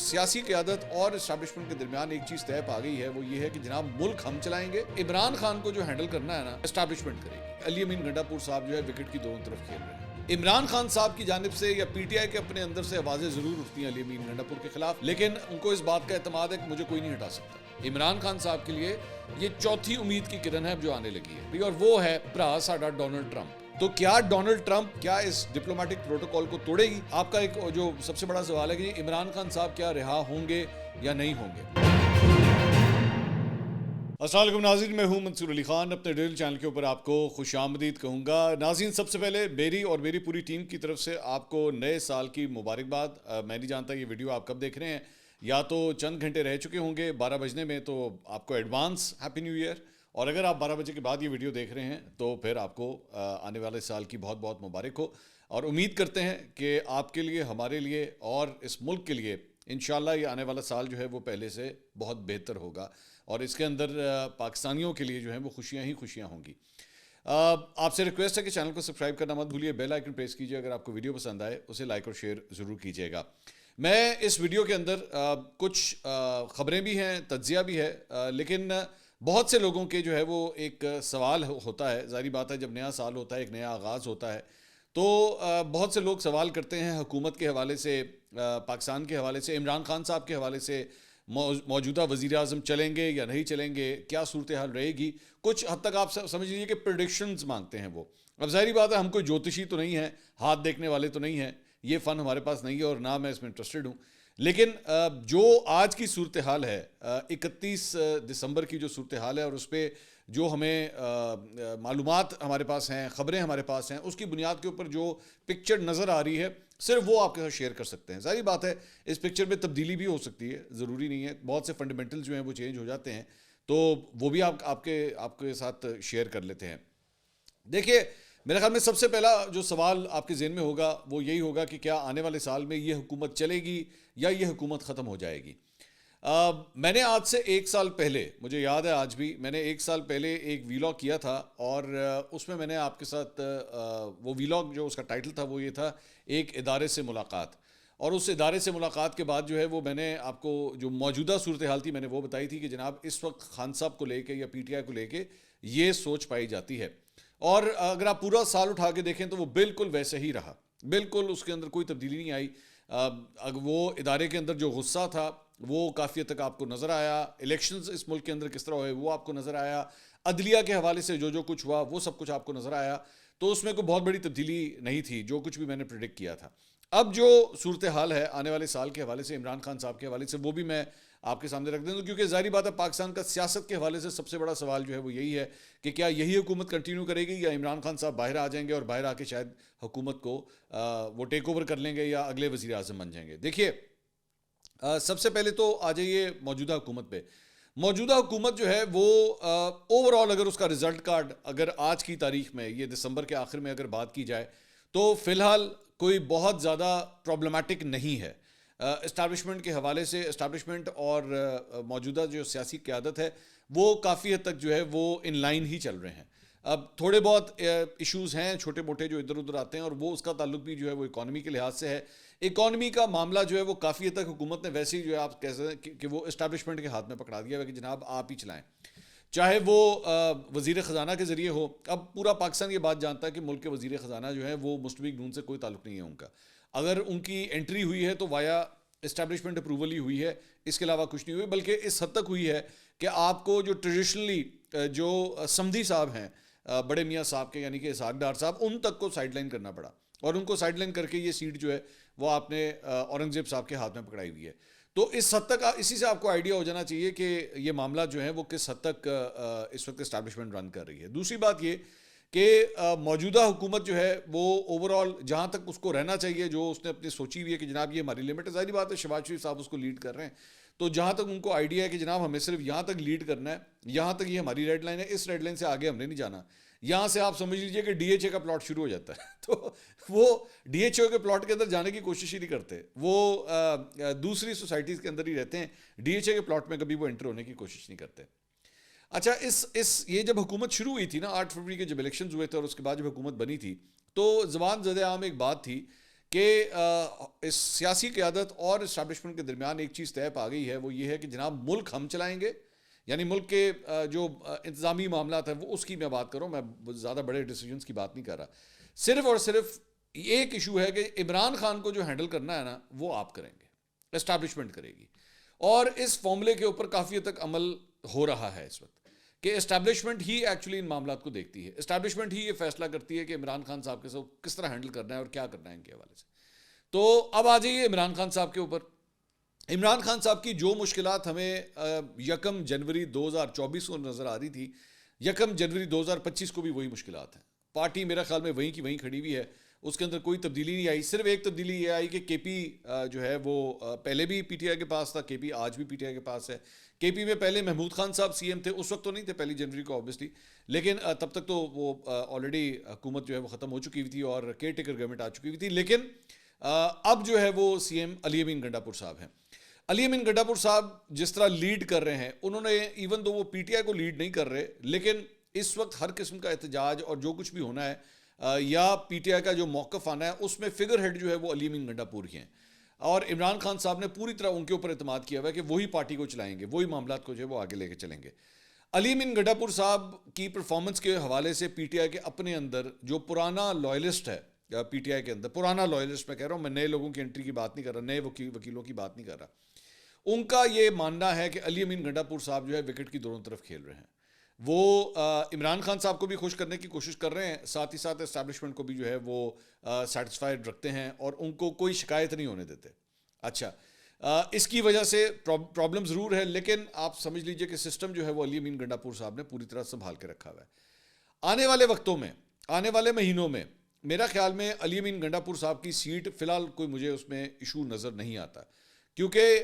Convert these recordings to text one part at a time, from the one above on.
سیاسی قیادت اور اسٹیبلشمنٹ کے درمیان ایک چیز طے پا گئی ہے، وہ یہ ہے کہ جناب ملک ہم چلائیں گے، عمران خان کو جو ہینڈل کرنا ہے نا اسٹیبلشمنٹ کرے گی۔ علی امین گنڈا پور صاحب جو ہے وکٹ کی دونوں طرف کھیل رہے ہیں۔ عمران خان صاحب کی جانب سے یا پی ٹی آئی کے اپنے اندر سے آوازیں ضرور اٹھتی ہیں علی امین گنڈا پور کے خلاف، لیکن ان کو اس بات کا اعتماد ہے کہ مجھے کوئی نہیں ہٹا سکتا۔ عمران خان صاحب کے لیے یہ چوتھی امید کی کرن ہے جو آنے لگی ہے، اور وہ ہے بھرا ساڈا ڈونلڈ ٹرمپ۔ تو کیا ڈونلڈ ٹرمپ کیا اس ڈپلومیٹک پروٹوکول کو توڑے گی؟ آپ کا ایک جو سب سے بڑا سوال ہے کہ عمران خان صاحب کیا رہا ہوں گے یا نہیں ہوں گے؟ السلام علیکم ناظرین، میں ہوں منصور علی خان، اپنے ڈیل چینل کے اوپر آپ کو خوش آمدید کہوں گا۔ ناظرین، سب سے پہلے میری اور میری پوری ٹیم کی طرف سے آپ کو نئے سال کی مبارکباد۔ میں نہیں جانتا یہ ویڈیو آپ کب دیکھ رہے ہیں، یا تو چند گھنٹے رہ چکے ہوں گے 12 بجنے میں، تو آپ کو ایڈوانس ہیپی نیو ایئر، اور اگر آپ 12 بجے کے بعد یہ ویڈیو دیکھ رہے ہیں تو پھر آپ کو آنے والے سال کی بہت بہت مبارک ہو، اور امید کرتے ہیں کہ آپ کے لیے، ہمارے لیے اور اس ملک کے لیے انشاءاللہ یہ آنے والا سال جو ہے وہ پہلے سے بہت بہتر ہوگا، اور اس کے اندر پاکستانیوں کے لیے جو ہیں وہ خوشیاں ہی خوشیاں ہوں گی۔ آپ سے ریکویسٹ ہے کہ چینل کو سبسکرائب کرنا مت بھولیے، بیل آئیکن پریس کیجیے، اگر آپ کو ویڈیو پسند آئے اسے لائک اور شیئر ضرور کیجیے گا۔ میں اس ویڈیو کے اندر کچھ خبریں بھی ہیں، تجزیہ بھی ہے، لیکن بہت سے لوگوں کے جو ہے وہ ایک سوال ہوتا ہے، ظاہری بات ہے جب نیا سال ہوتا ہے، ایک نیا آغاز ہوتا ہے، تو بہت سے لوگ سوال کرتے ہیں حکومت کے حوالے سے، پاکستان کے حوالے سے، عمران خان صاحب کے حوالے سے، موجودہ وزیر اعظم چلیں گے یا نہیں چلیں گے، کیا صورتحال رہے گی، کچھ حد تک آپ سمجھ لیجیے کہ پریڈکشنز مانگتے ہیں وہ۔ اب ظاہری بات ہے ہم کوئی جوتشی تو نہیں ہیں، ہاتھ دیکھنے والے تو نہیں ہیں، یہ فن ہمارے پاس نہیں ہے اور نہ میں اس میں انٹرسٹڈ ہوں، لیکن جو آج کی صورتحال ہے، 31 دسمبر کی جو صورتحال ہے، اور اس پہ جو ہمیں معلومات ہمارے پاس ہیں، خبریں ہمارے پاس ہیں، اس کی بنیاد کے اوپر جو پکچر نظر آ رہی ہے صرف وہ آپ کے ساتھ شیئر کر سکتے ہیں۔ ظاہری بات ہے اس پکچر میں تبدیلی بھی ہو سکتی ہے، ضروری نہیں ہے، بہت سے فنڈامنٹل جو ہیں وہ چینج ہو جاتے ہیں، تو وہ بھی آپ کے ساتھ شیئر کر لیتے ہیں۔ دیکھیے، میرے خیال میں سب سے پہلا جو سوال آپ کے ذہن میں ہوگا وہ یہی ہوگا کہ کیا آنے والے سال میں یہ حکومت چلے گی یا یہ حکومت ختم ہو جائے گی؟ میں نے آج سے 1 سال پہلے، مجھے یاد ہے آج بھی، میں نے 1 سال پہلے ایک ویلاگ کیا تھا، اور اس میں نے آپ کے ساتھ وہ ویلاگ جو اس کا ٹائٹل تھا وہ یہ تھا، ایک ادارے سے ملاقات۔ اور اس ادارے سے ملاقات کے بعد جو ہے وہ میں نے آپ کو جو موجودہ صورتحال تھی میں نے وہ بتائی تھی کہ جناب اس وقت خان صاحب کو لے کے یا پی ٹی آئی کو لے کے یہ سوچ پائی جاتی ہے، اور اگر آپ پورا سال اٹھا کے دیکھیں تو وہ بالکل ویسے ہی رہا، بالکل اس کے اندر کوئی تبدیلی نہیں آئی۔ وہ ادارے کے اندر جو غصہ تھا وہ کافی حد تک آپ کو نظر آیا، الیکشنز اس ملک کے اندر کس طرح ہوئے وہ آپ کو نظر آیا، عدلیہ کے حوالے سے جو کچھ ہوا وہ سب کچھ آپ کو نظر آیا، تو اس میں کوئی بہت بڑی تبدیلی نہیں تھی جو کچھ بھی میں نے پریڈکٹ کیا تھا۔ اب جو صورتحال ہے آنے والے سال کے حوالے سے، عمران خان صاحب کے حوالے سے، وہ بھی میں آپ کے سامنے رکھ دوں، کیونکہ ظاہری بات ہے پاکستان کا سیاست کے حوالے سے سب سے بڑا سوال جو ہے وہ یہی ہے کہ کیا یہی حکومت کنٹینیو کرے گی یا عمران خان صاحب باہر آ جائیں گے اور باہر آ کے شاید حکومت کو وہ ٹیک اوور کر لیں گے یا اگلے وزیر اعظم بن جائیں گے۔ دیکھیے، سب سے پہلے تو آ جائیے موجودہ حکومت پہ۔ موجودہ حکومت جو ہے وہ اوور آل اگر اس کا رزلٹ کارڈ اگر آج کی تاریخ میں، یہ دسمبر کے آخر میں اگر بات کی جائے تو فی الحال کوئی بہت زیادہ پرابلمٹک نہیں ہے۔ اسٹیبلشمنٹ کے حوالے سے، اسٹیبلشمنٹ اور موجودہ جو سیاسی قیادت ہے وہ کافی حد تک جو ہے وہ ان لائن ہی چل رہے ہیں۔ اب تھوڑے بہت ایشوز ہیں چھوٹے موٹے جو ادھر ادھر آتے ہیں، اور وہ اس کا تعلق بھی جو ہے وہ اکانومی کے لحاظ سے ہے۔ اکانومی کا معاملہ جو ہے وہ کافی حد تک حکومت نے ویسے ہی جو ہے آپ کہہ سکتے ہیں کہ وہ اسٹیبلشمنٹ کے ہاتھ میں پکڑا دیا ہے کہ جناب آپ ہی چلائیں، چاہے وہ وزیر خزانہ کے ذریعے ہو۔ اب پورا پاکستان یہ بات جانتا ہے کہ ملک کے وزیر خزانہ جو ہے وہ مسلم لیگ نون سے کوئی تعلق نہیں ہے ان کا، اگر ان کی انٹری ہوئی ہے تو وایا اسٹیبلشمنٹ اپروول ہی ہوئی ہے، اس کے علاوہ کچھ نہیں ہوئی، بلکہ اس حد تک ہوئی ہے کہ آپ کو جو ٹریڈیشنلی جو سمدھی صاحب ہیں بڑے میاں صاحب کے، یعنی کہ اسحاق ڈار صاحب، ان تک کو سائڈ لائن کرنا پڑا، اور ان کو سائڈ لائن کر کے یہ سیٹ جو ہے وہ آپ نے اورنگزیب صاحب کے ہاتھ میں پکڑائی ہوئی ہے۔ تو اس حد تک اسی سے آپ کو آئیڈیا ہو جانا چاہیے کہ یہ معاملہ جو ہے وہ کس حد تک اس وقت اسٹیبلشمنٹ رن کر رہی ہے۔ دوسری بات یہ کہ موجودہ حکومت جو ہے وہ اوور آل جہاں تک اس کو رہنا چاہیے، جو اس نے اپنی سوچی ہوئی ہے کہ جناب یہ ہماری لمٹ ہے، ظاہری بات ہے شہباز شریف صاحب اس کو لیڈ کر رہے ہیں، تو جہاں تک ان کو آئیڈیا ہے کہ جناب ہمیں صرف یہاں تک لیڈ کرنا ہے، یہاں تک یہ ہماری ریڈ لائن ہے، اس ریڈ لائن سے آگے ہم نے نہیں جانا، یہاں سے آپ سمجھ لیجئے کہ ڈی ایچ اے کا پلاٹ شروع ہو جاتا ہے، تو وہ ڈی ایچ اے کے پلاٹ کے اندر جانے کی کوشش ہی نہیں کرتے، وہ دوسری سوسائٹیز کے اندر ہی رہتے ہیں، ڈی ایچ اے کے پلاٹ میں کبھی وہ انٹر ہونے کی کوشش نہیں کرتے۔ اچھا، یہ جب حکومت شروع ہوئی تھی نا، 8 فروری کے جب الیکشنز ہوئے تھے اور اس کے بعد جب حکومت بنی تھی، تو زبان زد عام ایک بات تھی کہ اس سیاسی قیادت اور اسٹیبلشمنٹ کے درمیان ایک چیز طے پا گئی ہے، وہ یہ ہے کہ جناب ملک ہم چلائیں گے. یعنی ملک کے جو انتظامی معاملات ہیں وہ اس کی میں بات کروں، میں زیادہ بڑے ڈیسیجنز کی بات نہیں کر رہا. صرف اور صرف ایک ایشو ہے کہ عمران خان کو جو ہینڈل کرنا ہے نا وہ آپ کریں گے، اسٹیبلشمنٹ کرے گی. اور اس فارمولے کے اوپر کافی حد تک عمل ہو رہا ہے اس وقت کہ اسٹیبلشمنٹ ہی ایکچولی ان معاملات کو دیکھتی ہے. اسٹیبلشمنٹ ہی یہ فیصلہ کرتی ہے کہ عمران خان صاحب کے ساتھ کس طرح ہینڈل کرنا ہے اور کیا کرنا ہے ان کے حوالے سے. تو اب آ جائیے عمران خان صاحب کے اوپر. عمران خان صاحب کی جو مشکلات ہمیں 1 جنوری 2024 کو نظر آ رہی تھی، 1 جنوری 2025 کو بھی وہی مشکلات ہیں. پارٹی میرا خیال میں وہیں کی وہیں کھڑی ہوئی ہے، اس کے اندر کوئی تبدیلی نہیں آئی. صرف ایک تبدیلی یہ آئی کہ کے پی جو ہے وہ پہلے بھی پی ٹی آئی کے پاس تھا، کے پی آج بھی پی ٹی آئی کے پاس ہے. کے پی میں پہلے محمود خان صاحب سی ایم تھے، اس وقت تو نہیں تھے 1 جنوری کو آبویسلی، لیکن تب تک تو وہ آلریڈی حکومت جو ہے وہ ختم ہو چکی ہوئی تھی اور کیئر ٹیکر گورنمنٹ آ چکی ہوئی تھی. لیکن اب جو ہے وہ سی ایم علی امین گنڈا پور صاحب ہیں. علی امین گنڈا پور صاحب جس طرح لیڈ کر رہے ہیں، انہوں نے ایون دو وہ پی ٹی آئی کو لیڈ نہیں کر رہے، لیکن اس وقت ہر قسم کا احتجاج اور جو کچھ بھی ہونا ہے یا پی ٹی آئی کا جو موقف آنا ہے اس میں فگر ہیڈ جو ہے وہ علی امین گنڈا پور ہی ہیں. اور عمران خان صاحب نے پوری طرح ان کے اوپر اعتماد کیا ہوا ہے کہ وہی پارٹی کو چلائیں گے، وہی معاملات کو جو ہے وہ آگے لے کے چلیں گے. علی امین گنڈا پور صاحب کی پرفارمنس کے حوالے سے پی ٹی آئی کے اپنے اندر جو پرانا لائلسٹ ہے، پی ٹی آئی کے اندر پرانا لائلسٹ میں کہہ رہا ہوں، میں نئے لوگوں کی انٹری کی بات نہیں کر رہا، نئے وکیلوں کی بات نہیں کر رہا، ان کا یہ ماننا ہے کہ علی امین گنڈا پور صاحب جو ہے وکٹ کی دونوں طرف کھیل رہے ہیں. وہ عمران خان صاحب کو بھی خوش کرنے کی کوشش کر رہے ہیں، ساتھ ہی ساتھ اسٹیبلشمنٹ کو بھی جو ہے وہ سیٹسفائیڈ رکھتے ہیں اور ان کو کوئی شکایت نہیں ہونے دیتے. اچھا، اس کی وجہ سے پرابلم ضرور ہے، لیکن آپ سمجھ لیجئے کہ سسٹم جو ہے وہ علی امین گنڈا پور صاحب نے پوری طرح سنبھال کے رکھا ہوا ہے. آنے والے وقتوں میں، آنے والے مہینوں میں میرا خیال میں علی امین گنڈا پور صاحب کی سیٹ فی الحال کوئی مجھے اس میں ایشو نظر نہیں آتا، کیونکہ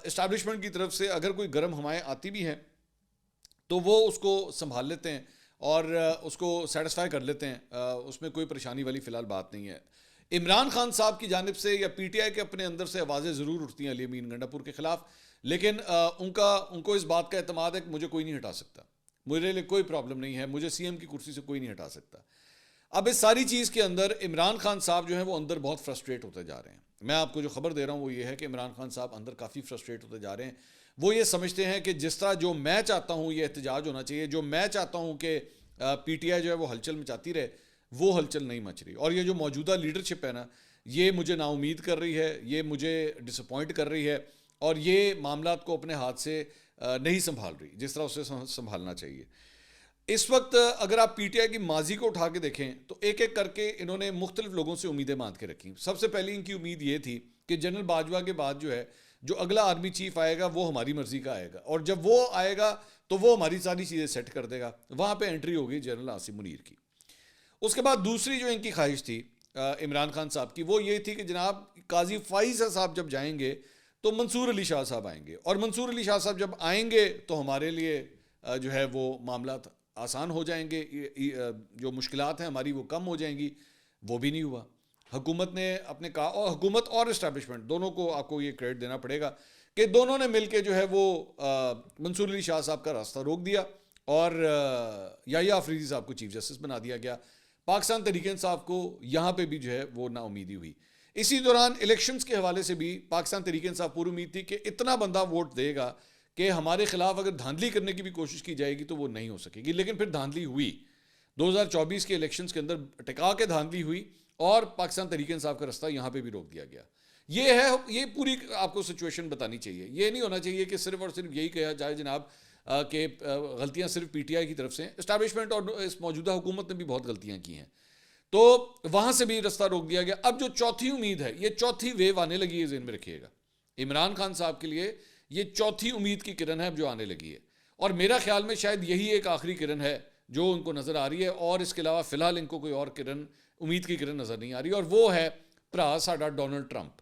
اسٹیبلشمنٹ کی طرف سے اگر کوئی گرم ہوائیں آتی بھی ہیں تو وہ اس کو سنبھال لیتے ہیں اور اس کو سیٹسفائی کر لیتے ہیں، اس میں کوئی پریشانی والی فی الحال بات نہیں ہے. عمران خان صاحب کی جانب سے یا پی ٹی آئی کے اپنے اندر سے آوازیں ضرور اٹھتی ہیں علی امین گنڈا پور کے خلاف، لیکن ان کو اس بات کا اعتماد ہے کہ مجھے کوئی نہیں ہٹا سکتا، میرے لیے کوئی پرابلم نہیں ہے، مجھے سی ایم کی کرسی سے کوئی نہیں ہٹا سکتا. اب اس ساری چیز کے اندر عمران خان صاحب جو ہیں وہ اندر بہت فرسٹریٹ ہوتے جا رہے ہیں. میں آپ کو جو خبر دے رہا ہوں وہ یہ ہے کہ عمران خان صاحب اندر کافی فرسٹریٹ ہوتے جا رہے ہیں. وہ یہ سمجھتے ہیں کہ جس طرح جو میں چاہتا ہوں یہ احتجاج ہونا چاہیے، جو میں چاہتا ہوں کہ پی ٹی آئی جو ہے وہ ہلچل مچاتی رہے، وہ ہلچل نہیں مچ رہی. اور یہ جو موجودہ لیڈرشپ ہے نا، یہ مجھے نا امید کر رہی ہے، یہ مجھے ڈس اپوائنٹ کر رہی ہے اور یہ معاملات کو اپنے ہاتھ سے نہیں سنبھال رہی جس طرح اسے سنبھالنا چاہیے. اس وقت اگر آپ پی ٹی آئی کی ماضی کو اٹھا کے دیکھیں تو ایک ایک کر کے انہوں نے مختلف لوگوں سے امیدیں باندھ کے رکھی. سب سے پہلی ان کی امید یہ تھی کہ جنرل باجوہ کے بعد جو ہے جو اگلا آرمی چیف آئے گا وہ ہماری مرضی کا آئے گا، اور جب وہ آئے گا تو وہ ہماری ساری چیزیں سیٹ کر دے گا. وہاں پہ انٹری ہوگی جنرل عاصم منیر کی. اس کے بعد دوسری جو ان کی خواہش تھی عمران خان صاحب کی، وہ یہ تھی کہ جناب قاضی فائز صاحب جب جائیں گے تو منصور علی شاہ صاحب آئیں گے، اور منصور علی شاہ صاحب جب آئیں گے تو ہمارے لیے جو ہے وہ معاملات آسان ہو جائیں گے، جو مشکلات ہیں ہماری وہ کم ہو جائیں گی. وہ بھی نہیں ہوا. حکومت نے اپنے کہا، اور حکومت اور اسٹیبلشمنٹ دونوں کو آپ کو یہ کریڈٹ دینا پڑے گا کہ دونوں نے مل کے جو ہے وہ منصور علی شاہ صاحب کا راستہ روک دیا اور یحییٰ آفریدی صاحب کو چیف جسٹس بنا دیا گیا. پاکستان تحریک انصاف کو یہاں پہ بھی جو ہے وہ نا امیدی ہوئی. اسی دوران الیکشنز کے حوالے سے بھی پاکستان تحریک انصاف پوری امید تھی کہ اتنا بندہ ووٹ دے گا کہ ہمارے خلاف اگر دھاندلی کرنے کی بھی کوشش کی جائے گی تو وہ نہیں ہو سکے گی. لیکن پھر دھاندلی ہوئی، 2024 کے الیکشنز کے اندر ٹکا کے دھاندلی ہوئی اور پاکستان تحریک انصاف کا راستہ یہاں پہ بھی روک دیا گیا. یہ پوری آپ کو سچویشن بتانی چاہیے. یہ نہیں ہونا چاہیے کہ صرف اور صرف یہی کہا جائے جناب کہ غلطیاں صرف پی ٹی آئی کی طرف سے. اسٹیبلشمنٹ اور اس موجودہ حکومت نے بھی بہت غلطیاں کی ہیں، تو وہاں سے بھی راستہ روک دیا گیا. اب جو چوتھی امید ہے، یہ چوتھی ویو آنے لگی ہے، ذہن میں رکھیے گا. عمران خان صاحب کے لیے یہ چوتھی امید کی کرن ہے جو آنے لگی ہے، اور میرا خیال میں شاید یہی ایک آخری کرن ہے جو ان کو نظر آ رہی ہے، اور اس کے علاوہ فی الحال ان کو کوئی اور کرن، امید کی کرن نظر نہیں آ رہی. اور وہ ہے بھرا ساڈا ڈونلڈ ٹرمپ.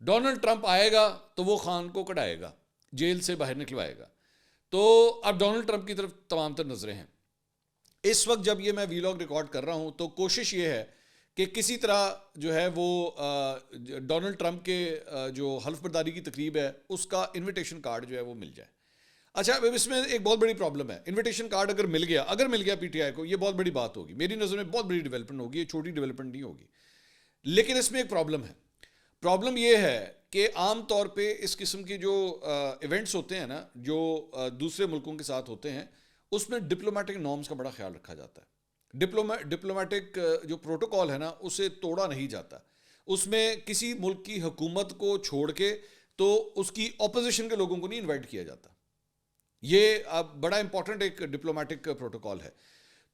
ڈونلڈ ٹرمپ آئے گا تو وہ خان کو کڑائے گا، جیل سے باہر نکلوائے گا. تو اب ڈونلڈ ٹرمپ کی طرف تمام تر نظریں ہیں. اس وقت جب یہ میں ویلاگ ریکارڈ کر رہا ہوں تو کوشش یہ ہے کہ کسی طرح جو ہے وہ ڈونلڈ ٹرمپ کے جو حلف برداری کی تقریب ہے اس کا انویٹیشن کارڈ جو ہے وہ مل جائے. اچھا، اس میں ایک بہت بڑی پرابلم ہے. انویٹیشن کارڈ اگر مل گیا پی ٹی آئی کو، یہ بہت بڑی بات ہوگی، میری نظر میں بہت بڑی ڈیولپمنٹ ہوگی، یہ چھوٹی ڈیولپمنٹ نہیں ہوگی. لیکن اس میں ایک پرابلم ہے. پرابلم یہ ہے کہ عام طور پہ اس قسم کی جو ایونٹس ہوتے ہیں نا, جو دوسرے ملکوں کے ساتھ ہوتے ہیں, اس میں ڈپلومیٹک نارمز کا بڑا خیال رکھا جاتا ہے. ڈپلومیٹک جو پروٹوکال ہے نا, اسے توڑا نہیں جاتا. اس میں کسی ملک کی حکومت کو چھوڑ کے تو اس کی اپوزیشن کے لوگوں کو نہیں انوائٹ کیا جاتا. یہ بڑا امپورٹنٹ ایک ڈپلومیٹک پروٹوکال ہے.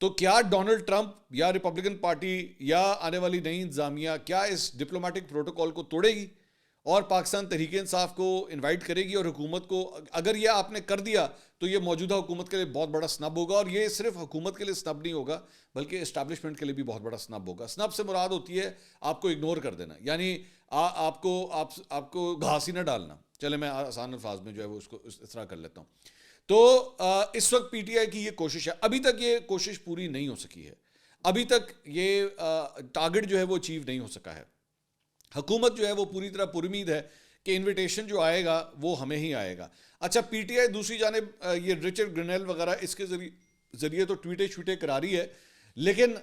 تو کیا ڈونلڈ ٹرمپ یا ریپبلکن پارٹی یا آنے والی نئی انتظامیہ کیا اس ڈپلومیٹک پروٹوکال کو توڑے گی اور پاکستان تحریک انصاف کو انوائٹ کرے گی, اور حکومت کو, اگر یہ آپ نے کر دیا تو یہ موجودہ حکومت کے لیے بہت بڑا سنب ہوگا, اور یہ صرف حکومت کے لیے سنب نہیں ہوگا بلکہ اسٹیبلشمنٹ کے لیے بھی بہت بڑا سنب ہوگا. سنب سے مراد ہوتی ہے آپ کو اگنور کر دینا, یعنی آپ کو گھاس ہی نہ ڈالنا. چلے میں آسان الفاظ میں جو ہے وہ اس کو اس طرح کر لیتا ہوں. تو اس وقت پی ٹی آئی کی یہ کوشش ہے, ابھی تک یہ کوشش پوری نہیں ہو سکی ہے, ابھی تک یہ ٹارگٹ جو ہے وہ اچیو نہیں ہو سکا ہے. حکومت جو ہے وہ پوری طرح پرامید ہے کہ انویٹیشن جو آئے گا وہ ہمیں ہی آئے گا. اچھا, پی ٹی آئی دوسری جانب یہ رچرڈ گرینل وغیرہ اس کے ذریعے تو ٹویٹیں کرا رہی ہے, لیکن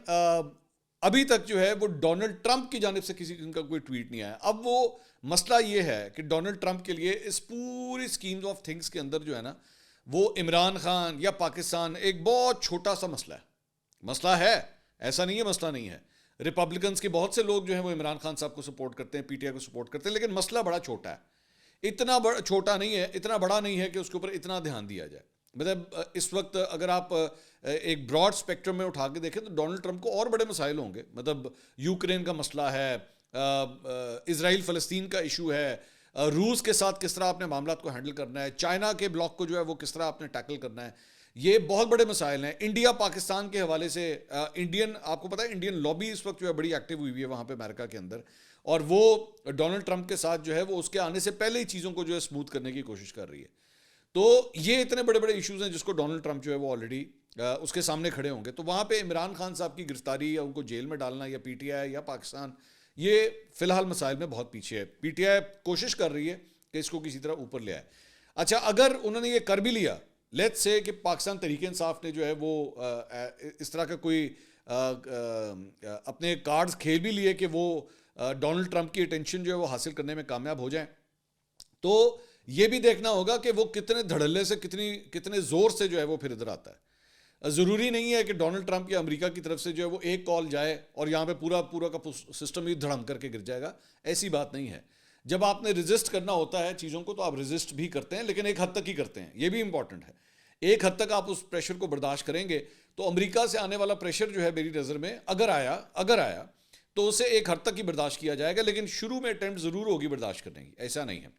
ابھی تک جو ہے وہ ڈونلڈ ٹرمپ کی جانب سے کسی کا کوئی ٹویٹ نہیں آیا. اب وہ مسئلہ یہ ہے کہ ڈونلڈ ٹرمپ کے لیے اس پوری اسکیم آف تھنگس کے اندر جو ہے نا, وہ عمران خان یا پاکستان ایک بہت چھوٹا سا مسئلہ ہے. ایسا نہیں ہے مسئلہ نہیں ہے. ریپبلکنز کے بہت سے لوگ جو ہیں وہ عمران خان صاحب کو سپورٹ کرتے ہیں, پی ٹی آئی کو سپورٹ کرتے ہیں, لیکن مسئلہ بڑا چھوٹا ہے. اتنا چھوٹا نہیں ہے, اتنا بڑا نہیں ہے کہ اس کے اوپر اتنا دھیان دیا جائے. مطلب اس وقت اگر آپ ایک براڈ اسپیکٹرم میں اٹھا کے دیکھیں تو ڈونلڈ ٹرمپ کو اور بڑے مسائل ہوں گے. مطلب یوکرین کا مسئلہ ہے, اسرائیل فلسطین کا ایشو ہے, روس کے ساتھ کس طرح آپ نے معاملات کو ہینڈل کرنا ہے, چائنا کے بلاک کو جو ہے وہ کس طرح آپ نے ٹیکل کرنا ہے. یہ بہت بڑے مسائل ہیں. انڈیا پاکستان کے حوالے سے آپ کو پتہ ہے انڈین لابی اس وقت جو ہے بڑی ایکٹیو ہوئی ہے وہاں پہ امریکہ کے اندر, اور وہ ڈونلڈ ٹرمپ کے ساتھ جو ہے وہ اس کے آنے سے پہلے ہی چیزوں کو جو ہے اسموتھ کرنے کی کوشش کر رہی ہے. تو یہ اتنے بڑے بڑے ایشوز ہیں جس کو ڈونلڈ ٹرمپ جو ہے وہ آلریڈی اس کے سامنے کھڑے ہوں گے. تو وہاں پہ عمران خان صاحب کی گرفتاری یا ان کو جیل میں ڈالنا یا پی ٹی آئی یا پاکستان, یہ فی الحال مسائل میں بہت پیچھے ہے. پی ٹی آئی کوشش کر رہی ہے کہ اس کو کسی طرح اوپر لے آئے. اچھا, اگر انہوں نے یہ کر بھی لیا, لیٹس سے کہ پاکستان تحریک انصاف نے جو ہے وہ اس طرح کا کوئی اپنے کارڈز کھیل بھی لیے کہ وہ ڈونلڈ ٹرمپ کی اٹینشن جو ہے وہ حاصل کرنے میں کامیاب ہو جائیں, تو یہ بھی دیکھنا ہوگا کہ وہ کتنے دھڑلے سے کتنے زور سے جو ہے وہ پھر ادھر آتا ہے. ضروری نہیں ہے کہ ڈونلڈ ٹرمپ یا امریکہ کی طرف سے جو ہے وہ ایک کال جائے اور یہاں پہ پورا کا سسٹم ہی دھڑم کر کے گر جائے گا. ایسی بات نہیں ہے. جب آپ نے ریزسٹ کرنا ہوتا ہے چیزوں کو تو آپ ریزسٹ بھی کرتے ہیں, لیکن ایک حد تک ہی کرتے ہیں. یہ بھی امپورٹنٹ ہے. ایک حد تک آپ اس پریشر کو برداشت کریں گے تو امریکہ سے آنے والا پریشر جو ہے میری نظر میں اگر آیا تو اسے ایک حد تک ہی برداشت کیا جائے گا, لیکن شروع میں اٹیمپٹ ضرور ہوگی برداشت کرنے کی, ایسا نہیں ہے.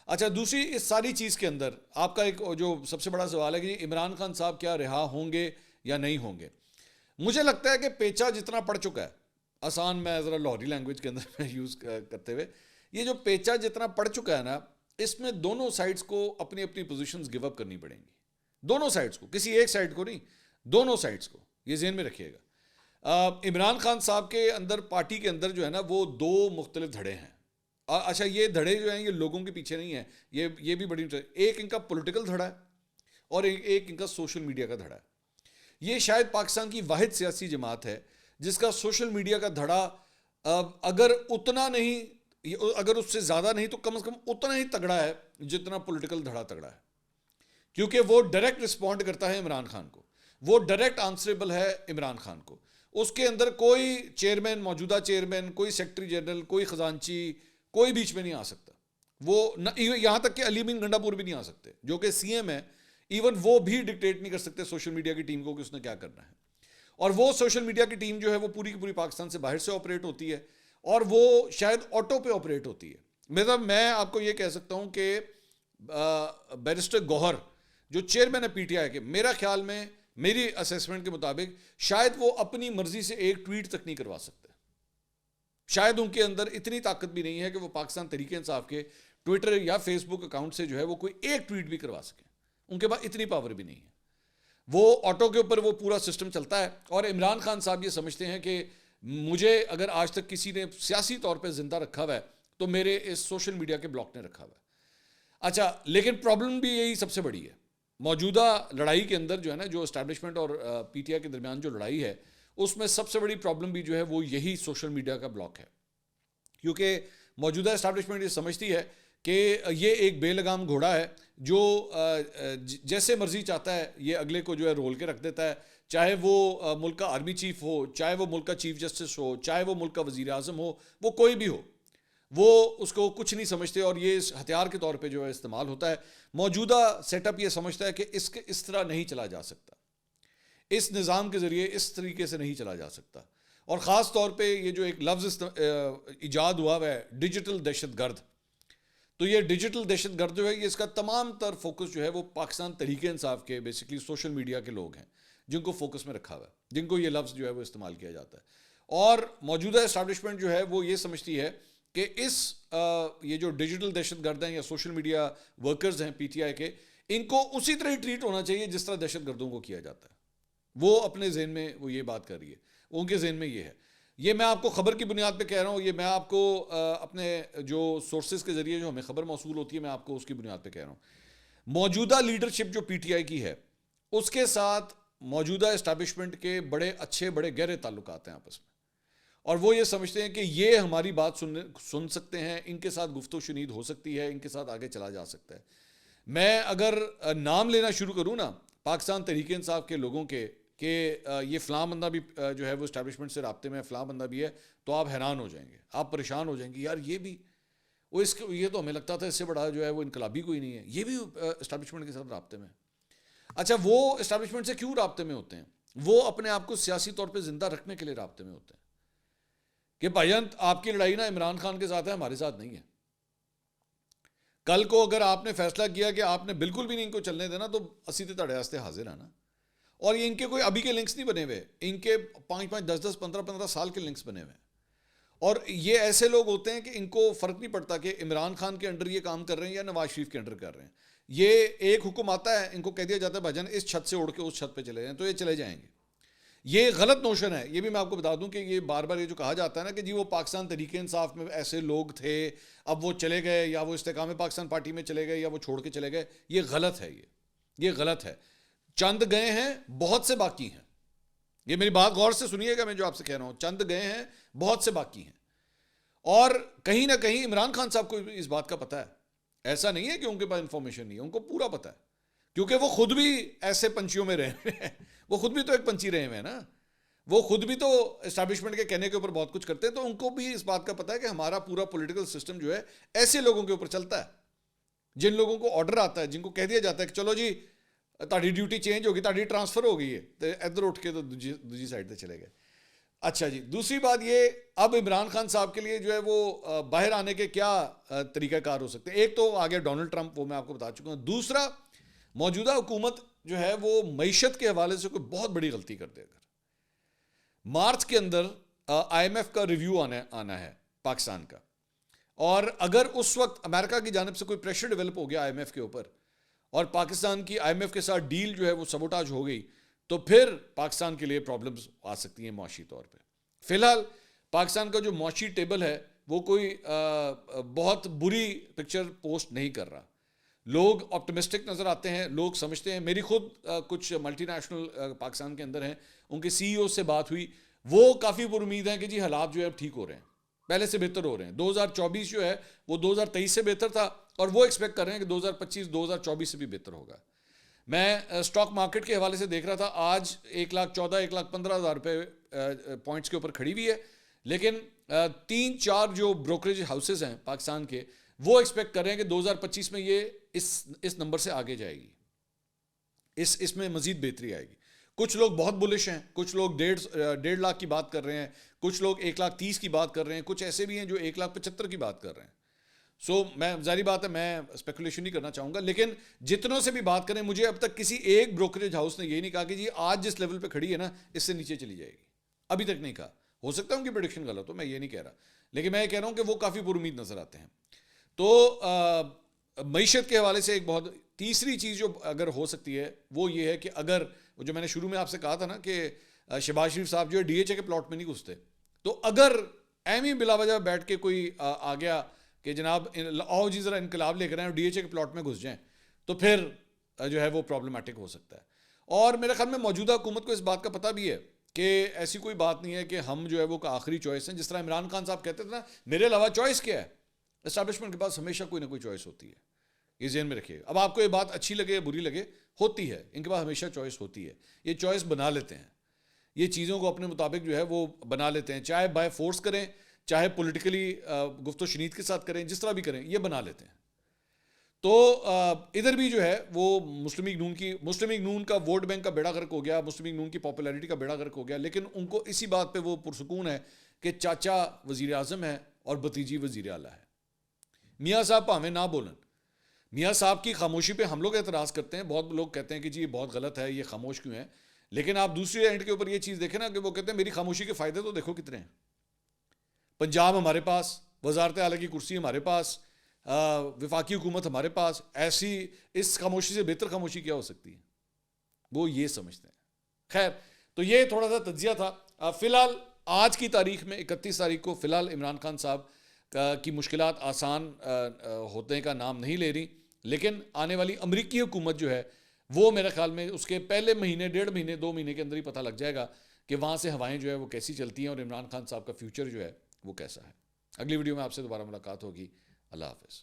اچھا, دوسری اس ساری چیز کے اندر آپ کا ایک جو سب سے بڑا سوال ہے کہ عمران خان صاحب کیا رہا ہوں گے یا نہیں ہوں گے. مجھے لگتا ہے کہ پیچا جتنا پڑ چکا ہے, آسان میں ذرا لاہوری لینگویج کے اندر میں یوز کرتے ہوئے, یہ جو پیچا جتنا پڑ چکا ہے نا, اس میں دونوں سائڈز کو اپنی اپنی پوزیشنز گیو اپ کرنی پڑیں گی. دونوں سائڈز کو, کسی ایک سائڈ کو نہیں, دونوں سائڈز کو, یہ ذہن میں رکھیے گا. عمران خان صاحب کے اندر, پارٹی کے اندر جو ہے نا, وہ دو مختلف دھڑے ہیں. اچھا, یہ دھڑے جو ہیں یہ لوگوں کے پیچھے نہیں ہیں, یہ بھی بڑی, ایک ان کا پولیٹیکل دھڑا ہے اور ایک ان کا سوشل میڈیا کا دھڑا ہے. یہ شاید پاکستان کی واحد سیاسی جماعت ہے جس کا سوشل میڈیا کا دھڑا اگر اتنا نہیں, اگر اس سے زیادہ نہیں تو کم از کم اتنا ہی تگڑا ہے جتنا پولیٹیکل دھڑا تگڑا ہے, کیونکہ وہ ڈائریکٹ رسپونڈ کرتا ہے عمران خان کو, وہ ڈائریکٹ آنسریبل ہے عمران خان کو. اس کے اندر کوئی چیئرمین, موجودہ چیئرمین, کوئی سیکرٹری جنرل, کوئی خزانچی, کوئی بیچ میں نہیں آ سکتا. وہ یہاں تک کہ علی امین گنڈا پور بھی نہیں آ سکتے جو کہ سی ایم ہے, ایون وہ بھی ڈکٹیٹ نہیں کر سکتے سوشل میڈیا کی ٹیم کو کہ اس نے کیا کرنا ہے. اور وہ سوشل میڈیا کی ٹیم جو ہے وہ پوری کی پوری پاکستان سے باہر سے آپریٹ ہوتی ہے, اور وہ شاید آٹو پہ آپریٹ ہوتی ہے. مطلب میں آپ کو یہ کہہ سکتا ہوں کہ بیرسٹر گوہر جو چیئرمین ہے پی ٹی آئی کے, میرا خیال میں, میری اسیسمنٹ کے مطابق شاید وہ اپنی مرضی سے ایک ٹویٹ تک نہیں کروا سکتے. شاید ان کے اندر اتنی طاقت بھی نہیں ہے کہ وہ پاکستان تحریک انصاف کے ٹویٹر یا فیس بک اکاؤنٹ سے جو ہے وہ کوئی ایک ٹویٹ بھی کروا سکیں. ان کے پاس اتنی پاور بھی نہیں ہے. وہ آٹو کے اوپر وہ پورا سسٹم چلتا ہے. اور عمران خان صاحب یہ سمجھتے ہیں کہ مجھے اگر آج تک کسی نے سیاسی طور پہ زندہ رکھا ہوا ہے تو میرے اس سوشل میڈیا کے بلاک نے رکھا ہوا ہے. اچھا, لیکن پرابلم بھی یہی سب سے بڑی ہے موجودہ لڑائی کے اندر جو ہے نا, جو اسٹیبلشمنٹ اور پی ٹی آئی کے درمیان جو لڑائی ہے, اس میں سب سے بڑی پرابلم بھی جو ہے وہ یہی سوشل میڈیا کا بلاک ہے. کیونکہ موجودہ اسٹیبلشمنٹ یہ سمجھتی ہے کہ یہ ایک بے لگام گھوڑا ہے جو جیسے مرضی چاہتا ہے یہ اگلے کو جو ہے رول کے رکھ دیتا ہے، چاہے وہ ملک کا آرمی چیف ہو، چاہے وہ ملک کا چیف جسٹس ہو، چاہے وہ ملک کا وزیر اعظم ہو، وہ کوئی بھی ہو، وہ اس کو کچھ نہیں سمجھتے اور یہ اس ہتھیار کے طور پہ جو ہے استعمال ہوتا ہے۔ موجودہ سیٹ اپ یہ سمجھتا ہے کہ اس طرح نہیں چلا جا سکتا، اس نظام کے ذریعے اس طریقے سے نہیں چلا جا سکتا، اور خاص طور پہ یہ جو ایک لفظ ایجاد ہوا ہے ڈیجیٹل دہشت گرد، تو یہ ڈیجیٹل دہشت گرد جو ہے یہ اس کا تمام تر فوکس جو ہے وہ پاکستان تحریک انصاف کے بیسکلی سوشل میڈیا کے لوگ ہیں جن کو فوکس میں رکھا ہوا ہے، جن کو یہ لفظ جو ہے وہ استعمال کیا جاتا ہے، اور موجودہ اسٹیبلشمنٹ جو ہے وہ یہ سمجھتی ہے کہ یہ جو ڈیجیٹل دہشت گرد ہیں یا سوشل میڈیا ورکرز ہیں پی ٹی آئی کے، ان کو اسی طرح ٹریٹ ہونا چاہیے جس طرح دہشت گردوں کو کیا جاتا ہے۔ وہ اپنے ذہن میں وہ یہ بات کر رہی ہے، ان کے ذہن میں یہ ہے، یہ میں آپ کو خبر کی بنیاد پہ کہہ رہا ہوں، یہ میں آپ کو اپنے جو سورسز کے ذریعے جو ہمیں خبر موصول ہوتی ہے میں آپ کو اس کی بنیاد پہ کہہ رہا ہوں۔ موجودہ لیڈرشپ جو پی ٹی آئی کی ہے اس کے ساتھ موجودہ اسٹیبلشمنٹ کے بڑے اچھے بڑے گہرے تعلقات ہیں آپس میں، اور وہ یہ سمجھتے ہیں کہ یہ ہماری بات سن سکتے ہیں، ان کے ساتھ گفت و شنید ہو سکتی ہے، ان کے ساتھ آگے چلا جا سکتا ہے۔ میں اگر نام لینا شروع کروں نا پاکستان تحریک انصاف کے لوگوں کے کہ یہ فلاں بندہ بھی جو ہے وہ اسٹیبلشمنٹ سے رابطے میں فلاں بندہ بھی ہے، تو آپ حیران ہو جائیں گے، آپ پریشان ہو جائیں گے، یار یہ بھی یہ تو ہمیں لگتا تھا اس سے بڑا جو ہے وہ انقلابی کوئی نہیں ہے، یہ بھی اسٹیبلشمنٹ کے ساتھ رابطے میں۔ اچھا، وہ اسٹیبلشمنٹ سے کیوں رابطے میں ہوتے ہیں؟ وہ اپنے آپ کو سیاسی طور پہ زندہ رکھنے کے لیے رابطے میں ہوتے ہیں کہ بھائی جان آپ کی لڑائی نا عمران خان کے ساتھ ہے، ہمارے ساتھ نہیں ہے۔ کل کو اگر آپ نے فیصلہ کیا کہ آپ نے بالکل بھی نہیں ان کو چلنے دینا تو اسی تڑے واسطے حاضر ہے نا۔ اور یہ ان کے کوئی ابھی کے لنکس نہیں بنے ہوئے، ان کے 5 10 15 سال کے لنکس بنے ہوئے ہیں، اور یہ ایسے لوگ ہوتے ہیں کہ ان کو فرق نہیں پڑتا کہ عمران خان کے انڈر یہ کام کر رہے ہیں یا نواز شریف کے انڈر کر رہے ہیں۔ یہ ایک حکم آتا ہے، ان کو کہہ دیا جاتا ہے بھائی جان اس چھت سے اڑ کے اس چھت پہ چلے جائیں، تو یہ چلے جائیں گے۔ یہ غلط نوشن ہے، یہ بھی میں آپ کو بتا دوں کہ یہ بار بار یہ جو کہا جاتا ہے نا کہ جی وہ پاکستان تحریک انصاف میں ایسے لوگ تھے اب وہ چلے گئے، یا وہ استحکام پاکستان پارٹی میں چلے گئے، یا وہ چھوڑ کے چلے گئے، یہ غلط ہے، یہ غلط ہے۔ چند گئے ہیں، بہت سے باقی ہیں۔ یہ میری بات غور سے سنیے گا، میں جو آپ سے کہہ رہا ہوں، چند گئے ہیں، بہت سے باقی ہیں، اور کہیں نہ کہیں عمران خان صاحب کو اس بات کا پتہ ہے، ایسا نہیں ہے کہ ان کے پاس انفارمیشن نہیں ہے، ان کو پورا پتہ ہے، کیونکہ وہ خود بھی ایسے پنچیوں میں رہے ہوئے ہیں، وہ خود بھی تو ایک پنچی رہے ہوئے ہیں نا، وہ خود بھی تو اسٹیبلشمنٹ کے کہنے کے اوپر بہت کچھ کرتے ہیں، تو ان کو بھی اس بات کا پتہ ہے کہ ہمارا پورا پولیٹیکل سسٹم جو ہے ایسے لوگوں کے اوپر چلتا ہے، جن لوگوں کو آرڈر آتا ہے، جن کو کہہ دیا جاتا ہے کہ چلو جی تاری ڈیوٹی چینج ہوگی، تاری ٹرانسفر ہو گئی ہے، تو ادھر اٹھ کے تو دوسری سائڈ پہ چلے گئے۔ اچھا جی، دوسری بات یہ، اب عمران خان صاحب کے لیے جو ہے وہ باہر آنے کے کیا طریقہ کار ہو سکتے ہیں؟ ایک تو آگے ڈونلڈ ٹرمپ، وہ میں آپ کو بتا چکا ہوں۔ دوسرا، موجودہ حکومت جو ہے وہ معیشت کے حوالے سے کوئی بہت بڑی غلطی کر دے گا۔ مارچ کے اندر آئی ایم ایف کا ریویو آنا ہے پاکستان کا، اور اگر اس وقت امریکہ کی جانب سے کوئی پریشر ڈیولپ ہو گیا آئی ایم ایف کے اوپر، اور پاکستان کی آئی ایم ایف کے ساتھ ڈیل جو ہے وہ سبوٹاج ہو گئی، تو پھر پاکستان کے لیے پرابلمز آ سکتی ہیں معاشی طور پہ۔ فی الحال پاکستان کا جو معاشی ٹیبل ہے وہ کوئی بہت بری پکچر پوسٹ نہیں کر رہا، لوگ آپٹمسٹک نظر آتے ہیں، لوگ سمجھتے ہیں۔ میری خود کچھ ملٹی نیشنل پاکستان کے اندر ہیں، ان کے سی ای او سے بات ہوئی، وہ کافی پر امید ہیں کہ جی حالات جو ہے اب ٹھیک ہو رہے ہیں، پہلے سے بہتر ہو رہے ہیں۔ 2024 جو ہے وہ 2023 سے بہتر تھا، اور وہ ایکسپیکٹ کر رہے ہیں کہ 2025 2024 سے بھی بہتر ہوگا۔ میں اسٹاک مارکیٹ کے حوالے سے دیکھ رہا تھا، آج 1,14,000 1,15,000 روپے پوائنٹس کے اوپر کھڑی ہوئی ہے، لیکن 3-4 جو بروکریج ہاؤسز ہیں پاکستان کے، وہ ایکسپیکٹ کر رہے ہیں کہ 2025 میں یہ اس نمبر سے آگے جائے گی، اس میں مزید بہتری آئے گی۔ کچھ لوگ بہت بلش ہیں، کچھ لوگ 1.5 لاکھ کی بات کر رہے ہیں، کچھ لوگ 1,30,000 کی بات کر رہے ہیں، کچھ ایسے بھی ہیں جو 1,75,000 کی بات کر رہے ہیں۔ میں ظاہری بات ہے میں اسپیکولیشن نہیں کرنا چاہوں گا، لیکن جتنوں سے بھی بات کریں، مجھے اب تک کسی ایک بروکریج ہاؤس نے یہ نہیں کہا کہ جی آج جس لیول پہ کھڑی ہے نا اس سے نیچے چلی جائے گی، ابھی تک نہیں کہا۔ ہو سکتا ہے ان کی پریڈکشن غلط ہو، میں یہ نہیں کہہ رہا، لیکن میں یہ کہہ رہا ہوں کہ وہ کافی پر امید نظر آتے ہیں۔ تو معیشت کے حوالے سے ایک بہت تیسری چیز جو اگر ہو سکتی ہے وہ یہ ہے کہ اگر جو میں نے شروع میں آپ سے کہا تھا نا کہ شہباز شریف صاحب جو ہے ڈی ایچ اے کے پلاٹ میں نہیں گھستے، تو اگر ایم ہی بلا وجہ بیٹھ کے کوئی آ گیا کہ جناب آؤ جی ذرا انقلاب لے کر آئیں اور ڈی ایچ اے کے پلاٹ میں گھس جائیں، تو پھر جو ہے وہ پرابلمٹک ہو سکتا ہے۔ اور میرے خیال میں موجودہ حکومت کو اس بات کا پتہ بھی ہے کہ ایسی کوئی بات نہیں ہے کہ ہم جو ہے وہ آخری چوائس ہیں. جس طرح عمران خان صاحب کہتے تھے نا میرے علاوہ چوائس کیا ہے. اسٹیبلشمنٹ کے پاس ہمیشہ کوئی نہ کوئی چوائس ہوتی ہے, یہ ذہن میں رکھیے. اب آپ کو یہ بات اچھی لگے یا بری لگے, ہوتی ہے, ان کے پاس ہمیشہ چوائس ہوتی ہے. یہ چوائس بنا لیتے ہیں, یہ چیزوں کو اپنے مطابق جو ہے وہ بنا لیتے ہیں, چاہے بائی فورس کریں, چاہے پولیٹیکلی گفت و شنید کے ساتھ کریں, جس طرح بھی کریں یہ بنا لیتے ہیں. تو ادھر بھی جو ہے وہ مسلم لیگ نون کا ووٹ بینک کا بیڑا غرق ہو گیا, مسلم لیگ نون کی پاپولیرٹی کا بیڑا غرق ہو گیا, لیکن ان کو اسی بات پہ وہ پرسکون ہے کہ چاچا وزیر اعظم ہے اور بھتیجی وزیر اعلیٰ ہے. میاں صاحب پاویں نہ بولن, میاں صاحب کی خاموشی پہ ہم لوگ اعتراض کرتے ہیں, بہت لوگ کہتے ہیں کہ جی یہ بہت غلط ہے, یہ خاموش کیوں ہے, لیکن آپ دوسری اینڈ کے اوپر یہ چیز دیکھیں نا کہ وہ کہتے ہیں میری خاموشی کے فائدے تو دیکھو کتنے ہیں. پنجاب ہمارے پاس, وزارت اعلیٰ کی کرسی ہمارے پاس, وفاقی حکومت ہمارے پاس, ایسی اس خاموشی سے بہتر خاموشی کیا ہو سکتی ہے, وہ یہ سمجھتے ہیں. خیر, تو یہ تھوڑا سا تجزیہ تھا. فی الحال آج کی تاریخ میں 31 تاریخ کو فی الحال عمران خان صاحب کی مشکلات آسان ہونے کا نام نہیں لے رہی, لیکن آنے والی امریکی حکومت جو ہے وہ میرے خیال میں اس کے پہلے مہینے, 1.5 مہینے, 2 مہینے کے اندر ہی پتہ لگ جائے گا کہ وہاں سے ہوائیں جو ہے وہ کیسی چلتی ہیں اور عمران خان صاحب کا فیوچر جو ہے وہ کیسا ہے. اگلی ویڈیو میں آپ سے دوبارہ ملاقات ہوگی. اللہ حافظ.